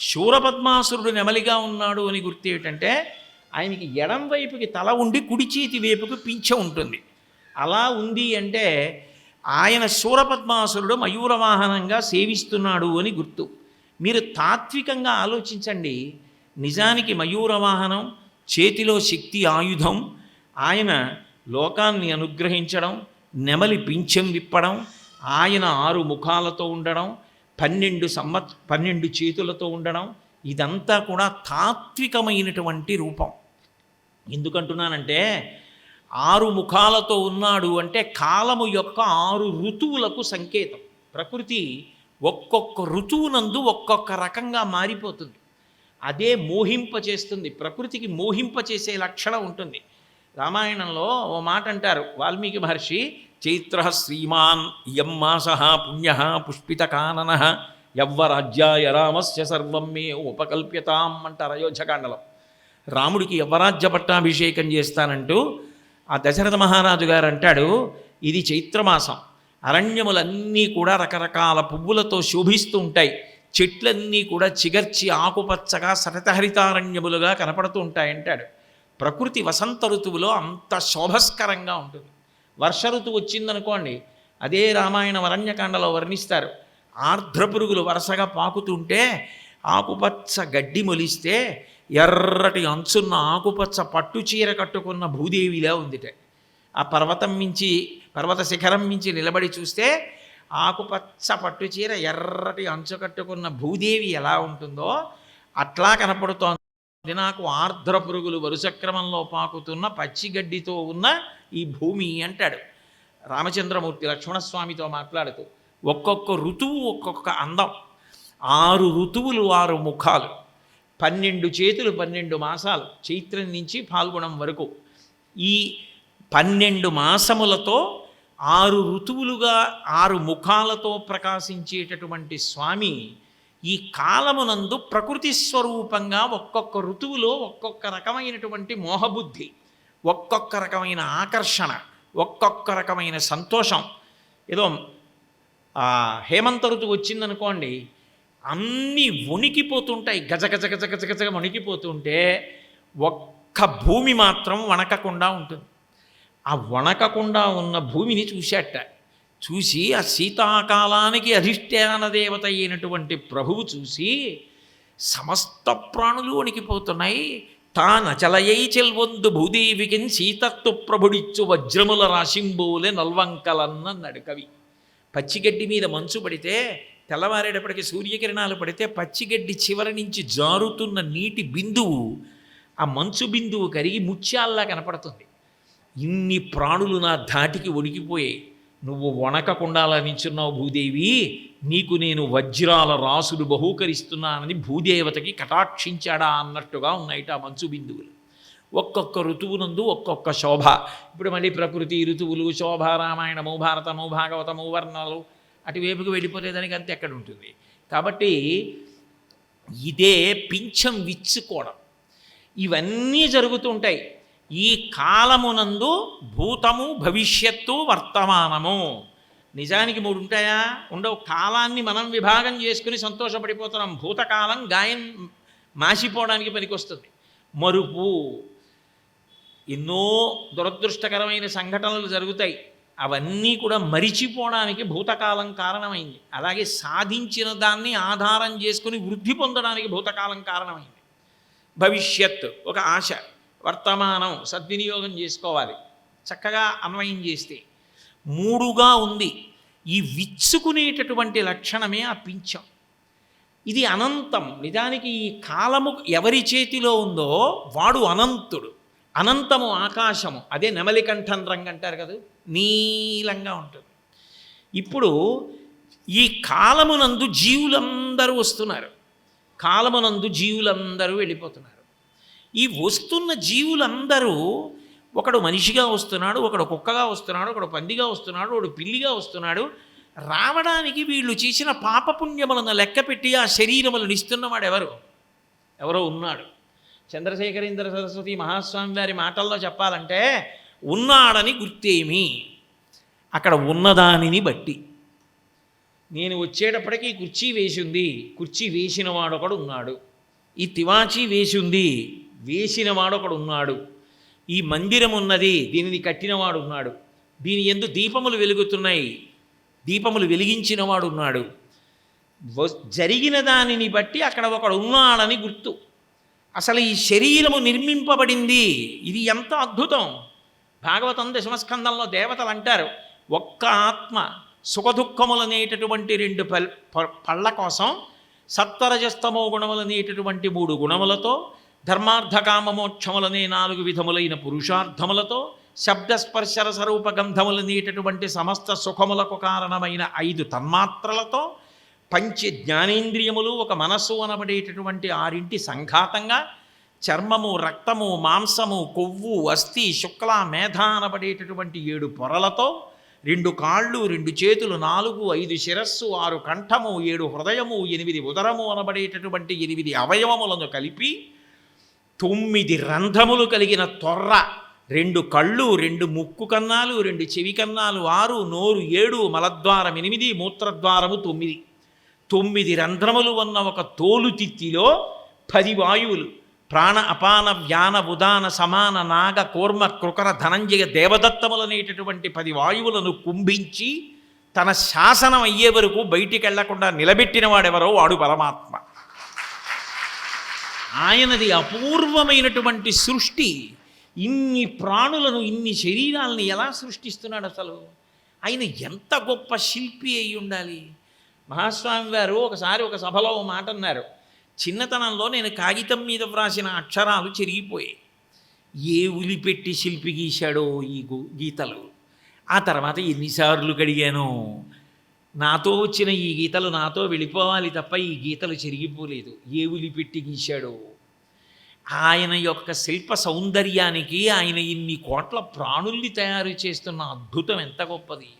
శూరపద్మాసురుడు నెమలిగా ఉన్నాడు అని గుర్తు ఏమిటంటే ఆయనకి ఎడం వైపుకి తల ఉండి కుడి చేతి వైపుకి పింఛ ఉంటుంది. అలా ఉంది అంటే ఆయన శూరపద్మాసురుడు మయూరవాహనంగా సేవిస్తున్నాడు అని గుర్తు. మీరు తాత్వికంగా ఆలోచించండి. నిజానికి మయూరవాహనం, చేతిలో శక్తి ఆయుధం, ఆయన లోకాన్ని అనుగ్రహించడం, నెమలి పింఛం విప్పడం, ఆయన 6 ముఖాలతో ఉండడం, 12 చేతులతో ఉండడం, ఇదంతా కూడా తాత్వికమైనటువంటి రూపం. ఎందుకంటున్నానంటే 6 ముఖాలతో ఉన్నాడు అంటే కాలము యొక్క 6 ఋతువులకు సంకేతం. ప్రకృతి ఒక్కొక్క ఋతువునందు ఒక్కొక్క రకంగా మారిపోతుంది. అదే మోహింపచేస్తుంది. ప్రకృతికి మోహింపచేసే లక్షణం ఉంటుంది. రామాయణంలో ఓ మాట అంటారు వాల్మీకి మహర్షి, చైత్ర శ్రీమాన్ యం మాస పుణ్య పుష్పితకానన యవ్వరాజ్యాయ రామస్య సర్వం మే ఉపకల్ప్యతాం అంటారు అయోధ్యకాండలో. రాముడికి యవ్వరాజ్య పట్టాభిషేకం చేస్తానంటూ ఆ దశరథ మహారాజు గారు అంటాడు, ఇది చైత్రమాసం, అరణ్యములన్నీ కూడా రకరకాల పువ్వులతో శోభిస్తూ ఉంటాయి, చెట్లన్నీ కూడా చిగర్చి ఆకుపచ్చగా సతతహరితారణ్యములుగా కనపడుతూ ఉంటాయంటాడు. ప్రకృతి వసంత ఋతువులో అంత శోభస్కరంగా ఉంటుంది. వర్ష ఋతువు వచ్చిందనుకోండి, అదే రామాయణ అరణ్యకాండలో వర్ణిస్తారు. ఆర్ద్రపురుగులు వరుసగా పాకుతుంటే ఆకుపచ్చ గడ్డి మొలిస్తే ఎర్రటి అంచున్న ఆకుపచ్చ పట్టు చీర కట్టుకున్న భూదేవిలా ఉందిట. ఆ పర్వత శిఖరం మించి నిలబడి చూస్తే ఆకుపచ్చ పట్టు చీర ఎర్రటి అంచు కట్టుకున్న భూదేవి ఎలా ఉంటుందో అట్లా కనపడుతోంది నాకు ఆర్ద్ర పురుగులు వరుసక్రమంలో పాకుతున్న పచ్చిగడ్డితో ఉన్న ఈ భూమి అంటాడు రామచంద్రమూర్తి లక్ష్మణస్వామితో మాట్లాడుతూ. ఒక్కొక్క ఋతువు ఒక్కొక్క అందం. 6 ఋతువులు 6 ముఖాలు, 12 చేతులు 12 మాసాలు, చైత్రం నుంచి ఫాల్గుణం వరకు. ఈ 12 మాసములతో 6 ఋతువులుగా 6 ముఖాలతో ప్రకాశించేటటువంటి స్వామి ఈ కాలమునందు ప్రకృతి స్వరూపంగా ఒక్కొక్క ఋతువులో ఒక్కొక్క రకమైనటువంటి మోహబుద్ధి, ఒక్కొక్క రకమైన ఆకర్షణ, ఒక్కొక్క రకమైన సంతోషం. ఏదో హేమంత ఋతువు వచ్చిందనుకోండి, అన్నీ వణికిపోతుంటాయి, గజగజ గజగజ గజగా వణికిపోతుంటే ఒక్క భూమి మాత్రం వణకకుండా ఉంటుంది. ఆ వణకకుండా ఉన్న భూమిని చూశాట. చూసి ఆ శీతాకాలానికి అధిష్టాన దేవత అయినటువంటి ప్రభువు చూసి సమస్త ప్రాణులు వణికిపోతున్నాయి. తానచలయై చెల్వొందు భూదేవికిన్ సీతత్వ ప్రభుడిచ్చు వజ్రముల రాశింబోలే నల్వంకలన్నన్నాడు కవి. పచ్చిగడ్డి మీద మంచు పడితే తెల్లవారేటప్పటికి సూర్యకిరణాలు పడితే పచ్చిగడ్డి చివరి నుంచి జారుతున్న నీటి బిందువు, ఆ మంచు బిందువు కరిగి ముత్యాల్లా కనపడుతుంది. ఇన్ని ప్రాణులు నా ధాటికి వణికిపోయాయి, నువ్వు వణకకుండా నించున్నావు భూదేవి, నీకు నేను వజ్రాల రాసులు బహూకరిస్తున్నానని భూదేవతకి కటాక్షించాడా అన్నట్టుగా ఉన్నాయిట ఆ మంచు బిందువులు. ఒక్కొక్క ఋతువునందు ఒక్కొక్క శోభ. ఇప్పుడు మళ్ళీ ప్రకృతి ఋతువులు, శోభ, రామాయణము, భారతము, భాగవతము, వర్ణాలు అటువైపుకి వెళ్ళిపోతే దానికి అంతే ఎక్కడ ఉంటుంది. కాబట్టి ఇదే పింఛం విచ్చుకోవడం, ఇవన్నీ జరుగుతుంటాయి. ఈ కాలమునందు భూతము, భవిష్యత్తు, వర్తమానము. నిజానికి 3 ఉంటాయా? ఉండవు. కాలాన్ని మనం విభాగం చేసుకుని సంతోషపడిపోతున్నాం. భూతకాలం గాయం మాసిపోవడానికి పనికొస్తుంది. మరుపు, ఎన్నో దురదృష్టకరమైన సంఘటనలు జరుగుతాయి, అవన్నీ కూడా మరిచిపోవడానికి భూతకాలం కారణమైంది. అలాగే సాధించిన దాన్ని ఆధారం చేసుకుని వృద్ధి పొందడానికి భూతకాలం కారణమైంది. భవిష్యత్ ఒక ఆశ, వర్తమానం సద్వినియోగం చేసుకోవాలి, చక్కగా అన్వయం చేస్తే 3గా ఉంది. ఈ విచ్చుకునేటటువంటి లక్షణమే ఆ పింఛం. ఇది అనంతం. నిజానికి ఈ కాలము ఎవరి చేతిలో ఉందో వాడు అనంతుడు. అనంతము ఆకాశము, అదే నెమలికంఠం రంగు అంటారు కదా, నీలంగా ఉంటుంది. ఇప్పుడు ఈ కాలమునందు జీవులందరూ వస్తున్నారు, కాలమునందు జీవులందరూ వెళ్ళిపోతున్నారు. ఈ వస్తున్న జీవులందరూ, ఒకడు మనిషిగా వస్తున్నాడు, ఒకడు కుక్కగా వస్తున్నాడు, ఒకడు పందిగా వస్తున్నాడు, ఒకడు పిల్లిగా వస్తున్నాడు. రావడానికి వీళ్ళు చేసిన పాపపుణ్యములను లెక్కపెట్టి ఆ శరీరములను ఇస్తున్నవాడు ఎవరో ఉన్నాడు. చంద్రశేఖరేంద్ర సరస్వతి మహాస్వామి వారి మాటల్లో చెప్పాలంటే ఉన్నాడని గుర్తేమి, అక్కడ ఉన్నదానిని బట్టి. నేను వచ్చేటప్పటికీ కుర్చీ వేసింది, కుర్చీ వేసిన వాడొకడు ఉన్నాడు. ఈ తివాచీ వేసింది, వేసిన వాడొకడు ఉన్నాడు. ఈ మందిరం ఉన్నది, దీనిని కట్టినవాడు ఉన్నాడు. దీని యందు దీపములు వెలుగుతున్నాయి, దీపములు వెలిగించిన వాడు ఉన్నాడు. జరిగిన దానిని బట్టి అక్కడ ఒకడు ఉన్నాడని గుర్తు. అసలు ఈ శరీరము నిర్మింపబడింది, ఇది ఎంత అద్భుతం. భాగవతం దశమస్కందంలో దేవతలు అంటారు, ఒక్క ఆత్మ సుఖదుఖములనేటటువంటి 2 పళ్ళ కోసం, సత్వరజస్తమో గుణములనేటటువంటి 3 గుణములతో, ధర్మార్థకామమోక్షములనే 4 విధములైన పురుషార్థములతో, శబ్దస్పర్శరసరూపగంధములనేటటువంటి సమస్త సుఖములకు కారణమైన 5 తన్మాత్రలతో, పంచ జ్ఞానేంద్రియములు, ఒక మనస్సు అనబడేటటువంటి 6 సంఘాతంగా, చర్మము, రక్తము, మాంసము, కొవ్వు, అస్థి, శుక్ల, మేధ అనబడేటటువంటి 7 పొరలతో, 2 కాళ్ళు, 2 చేతులు, 4, 5 శిరస్సు, 6 కంఠము, 7 హృదయము, 8 ఉదరము అనబడేటటువంటి 8 అవయవములను కలిపి 9 రంధ్రములు కలిగిన తొర్ర, 2 కళ్ళు, 2 ముక్కు కన్నాలు, 2 చెవి కన్నాలు, 6, నోరు 7, మలద్వారం 8, మూత్రద్వారము 9. 9 రంధ్రములు ఉన్న ఒక తోలుతిత్తిలో 10 వాయువులు, ప్రాణ, అపాన, వ్యాన, ఉదాన, సమాన, నాగ, కూర్మ, కృకర, ధనంజయ, దేవదత్తములనేటటువంటి 10 వాయువులను కుంభించి తన శాసనం అయ్యే వరకు బయటికి వెళ్లకుండా నిలబెట్టిన వాడెవరో వాడు పరమాత్మ. ఆయనది అపూర్వమైనటువంటి సృష్టి. ఇన్ని ప్రాణులను, ఇన్ని శరీరాలను ఎలా సృష్టిస్తున్నాడు అసలు? ఆయన ఎంత గొప్ప శిల్పి అయి ఉండాలి. మహాస్వామి వారు ఒకసారి ఒక సభలో ఓ మాట అన్నారు, చిన్నతనంలో నేను కాగితం మీద వ్రాసిన అక్షరాలు చెరిగిపోయాయి. ఏ ఉలిపెట్టి శిల్పి గీశాడో ఈ గీతలు. ఆ తర్వాత ఎన్నిసార్లు కడిగానో, నాతో వచ్చిన ఈ గీతలు నాతో వెళ్ళిపోవాలి తప్ప ఈ గీతలు చెరిగిపోలేదు. ఏ ఉలిపెట్టి గీశాడో. ఆయన యొక్క శిల్ప సౌందర్యానికి ఆయన ఇన్ని కోట్ల ప్రాణుల్ని తయారు చేస్తున్న అద్భుతం ఎంత గొప్పది.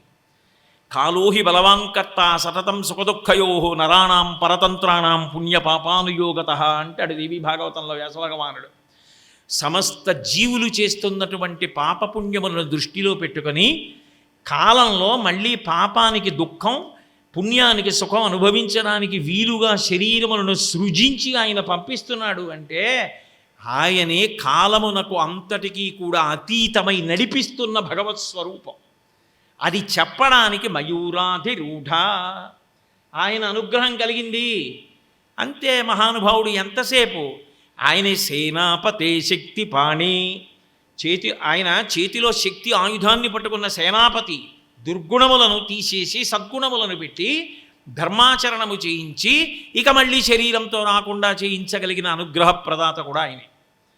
కాలోహి బలవాంకర్త సతతం సుఖదుఃఖయో నరాణం పరతంత్రాణం పుణ్యపాపానుయోగత అంటాడు దేవి భాగవతంలో వ్యాసభగవానుడు. సమస్త జీవులు చేస్తున్నటువంటి పాపపుణ్యములను దృష్టిలో పెట్టుకొని కాలంలో మళ్ళీ పాపానికి దుఃఖం, పుణ్యానికి సుఖం అనుభవించడానికి వీలుగా శరీరములను సృజించి ఆయన పంపిస్తున్నాడు అంటే ఆయనే కాలమునకు అంతటికీ కూడా అతీతమై నడిపిస్తున్న భగవత్ స్వరూపం. అది చెప్పడానికి మయూరాధిరూఢ ఆయన అనుగ్రహం కలిగింది అంతే. మహానుభావుడు ఎంతసేపు ఆయన సేనాపతే శక్తి పాణి, ఆయన చేతిలో శక్తి ఆయుధాన్ని పట్టుకున్న సేనాపతి. దుర్గుణములను తీసేసి సద్గుణములను పెట్టి ధర్మాచరణము చేయించి ఇక మళ్ళీ శరీరంతో రాకుండా చేయించగలిగిన అనుగ్రహ ప్రదాత కూడా ఆయనే.